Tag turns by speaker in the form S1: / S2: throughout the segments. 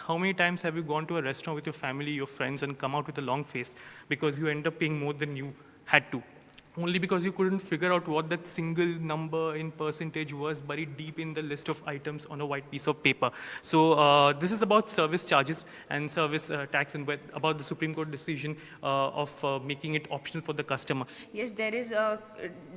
S1: How many times have you gone to a restaurant with your family, your friends, and come out with a long face because you end up paying more than you had to? Only because you couldn't figure out what that single number in percentage was buried deep in the list of items on a white piece of paper. So this is about service charges and service tax, and about the Supreme Court decision of making it optional for the customer.
S2: Yes, there is a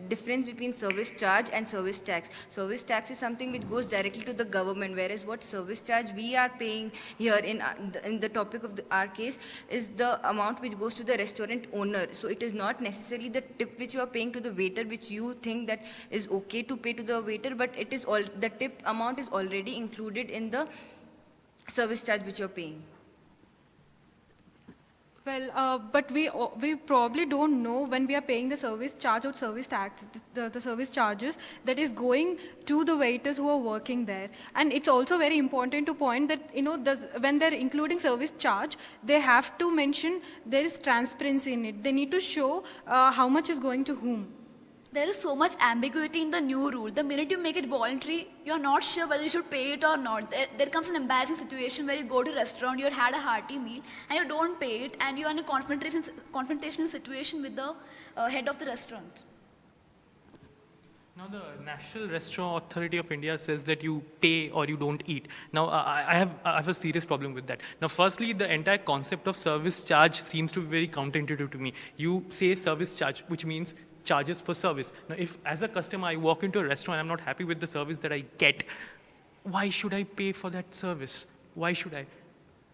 S2: difference between service charge and service tax. Service tax is something which goes directly to the government, whereas what service charge we are paying here in the topic of our case is the amount which goes to the restaurant owner. So it is not necessarily the tip which you are paying to the waiter, which you think that is okay to pay to the waiter, but it is all the tip amount is already included in the service charge which you are paying.
S3: Well, but we probably don't know when we are paying the service charge or service tax, the service charges that is going to the waiters who are working there. And it's also very important to point that, when they're including service charge, they have to mention there is transparency in it. They need to show how much is going to whom.
S4: There is so much ambiguity in the new rule. The minute you make it voluntary, you're not sure whether you should pay it or not. There comes an embarrassing situation where you go to a restaurant, you had a hearty meal, and you don't pay it, and you're in a confrontational situation with the head of the restaurant.
S1: Now, the National Restaurant Authority of India says that you pay or you don't eat. Now, I have a serious problem with that. Now, firstly, the entire concept of service charge seems to be very counterintuitive to me. You say service charge, which means charges for service. Now, if as a customer I walk into a restaurant, I'm not happy with the service that I get, why should I pay for that service? Why should I?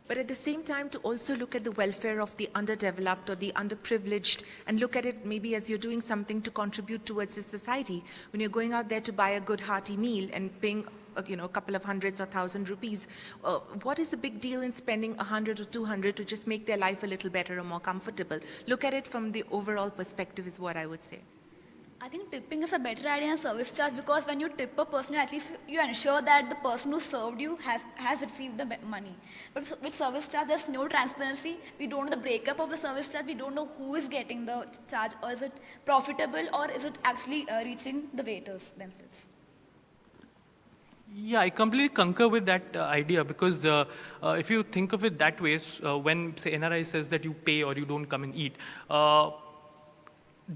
S5: But at the same time, to also look at the welfare of the underdeveloped or the underprivileged, and look at it maybe as you're doing something to contribute towards the society. When you're going out there to buy a good hearty meal and paying a couple of hundreds or 1,000 rupees, what is the big deal in spending 100 or 200 to just make their life a little better or more comfortable? Look at it from the overall perspective is what I would say.
S4: I think tipping is a better idea than service charge, because when you tip a person, at least you ensure that the person who served you has received the money. But with service charge, there's no transparency. We don't know the breakup of the service charge. We don't know who is getting the charge, or is it profitable, or is it actually reaching the waiters themselves.
S1: Yeah, I completely concur with that idea, because if you think of it that way, when, say, NRI says that you pay or you don't come and eat,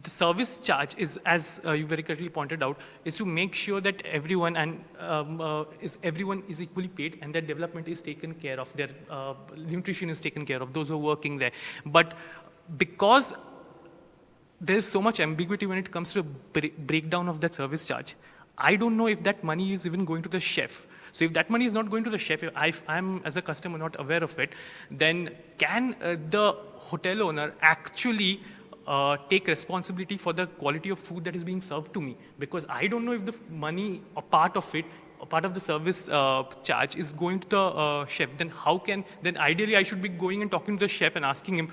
S1: the service charge is, as you very correctly pointed out, is to make sure that everyone is equally paid and that development is taken care of, their nutrition is taken care of, those who are working there. But because there's so much ambiguity when it comes to breakdown of that service charge, I don't know if that money is even going to the chef. So if that money is not going to the chef, if I'm as a customer not aware of it, then can the hotel owner actually take responsibility for the quality of food that is being served to me? Because I don't know if the money, a part of it, a part of the service charge is going to the chef. Then ideally I should be going and talking to the chef and asking him,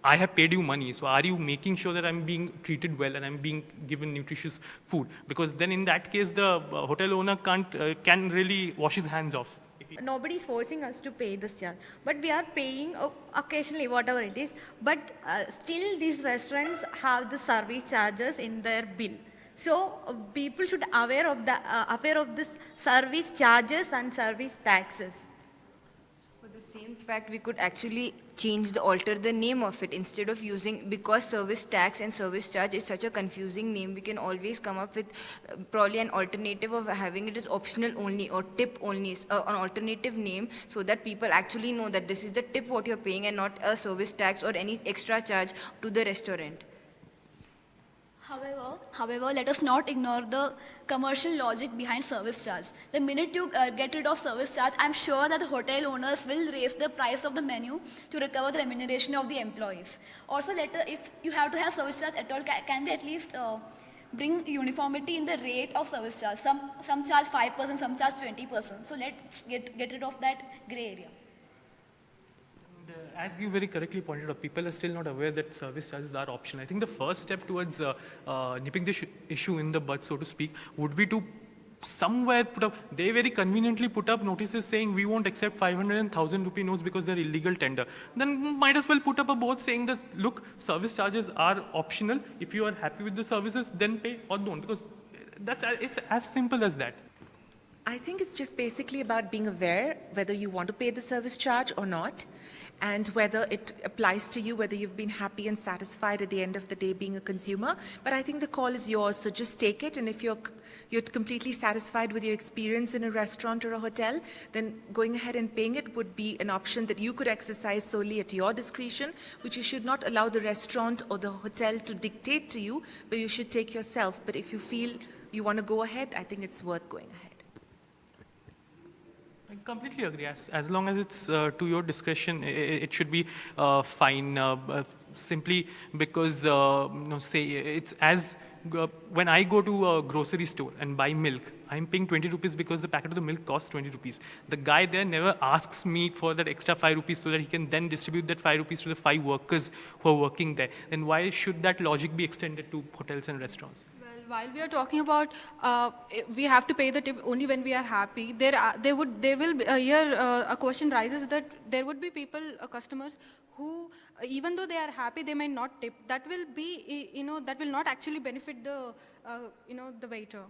S1: I have paid you money, so are you making sure that I'm being treated well and I'm being given nutritious food? Because then in that case, the hotel owner can really wash his hands off.
S6: Nobody is forcing us to pay this charge, but we are paying occasionally whatever it is. But still, these restaurants have the service charges in their bill. So people should aware of this service charges and service taxes.
S2: For the same fact, we could actually alter the name of it. Instead of using, because service tax and service charge is such a confusing name, we can always come up with probably an alternative of having it as optional only or tip only, an alternative name, so that people actually know that this is the tip what you're paying and not a service tax or any extra charge to the restaurant.
S4: However, let us not ignore the commercial logic behind service charge. The minute you get rid of service charge, I'm sure that the hotel owners will raise the price of the menu to recover the remuneration of the employees. Also, if you have to have service charge at all, can we at least bring uniformity in the rate of service charge? Some charge 5%, some charge 20%. So let's get rid of that grey area.
S1: As you very correctly pointed out, people are still not aware that service charges are optional. I think the first step towards nipping this issue in the bud, so to speak, would be to somewhere put up, they very conveniently put up notices saying we won't accept 500 and 1,000 rupee notes because they're illegal tender. Then might as well put up a board saying that, look, service charges are optional. If you are happy with the services, then pay or don't, because it's as simple as that.
S5: I think it's just basically about being aware whether you want to pay the service charge or not, and whether it applies to you, whether you've been happy and satisfied at the end of the day being a consumer. But I think the call is yours, so just take it, and if you're completely satisfied with your experience in a restaurant or a hotel, then going ahead and paying it would be an option that you could exercise solely at your discretion, which you should not allow the restaurant or the hotel to dictate to you, but you should take yourself. But if you feel you want to go ahead, I think it's worth going ahead.
S1: I completely agree. As long as it's to your discretion, it should be fine. Simply because, say it's as when I go to a grocery store and buy milk, I'm paying 20 rupees because the packet of the milk costs 20 rupees. The guy there never asks me for that extra 5 rupees so that he can then distribute that 5 rupees to the 5 workers who are working there. Then why should that logic be extended to hotels and restaurants?
S3: While we are talking about we have to pay the tip only when we are happy, there will be here a question rises that there would be people, customers who, even though they are happy, they might not tip. That will be, that will not actually benefit the, the waiter.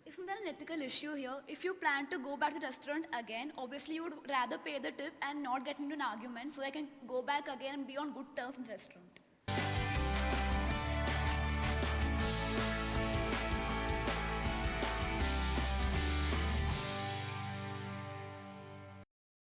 S4: Isn't there an ethical issue here? If you plan to go back to the restaurant again, obviously you would rather pay the tip and not get into an argument so I can go back again and be on good terms in the restaurant.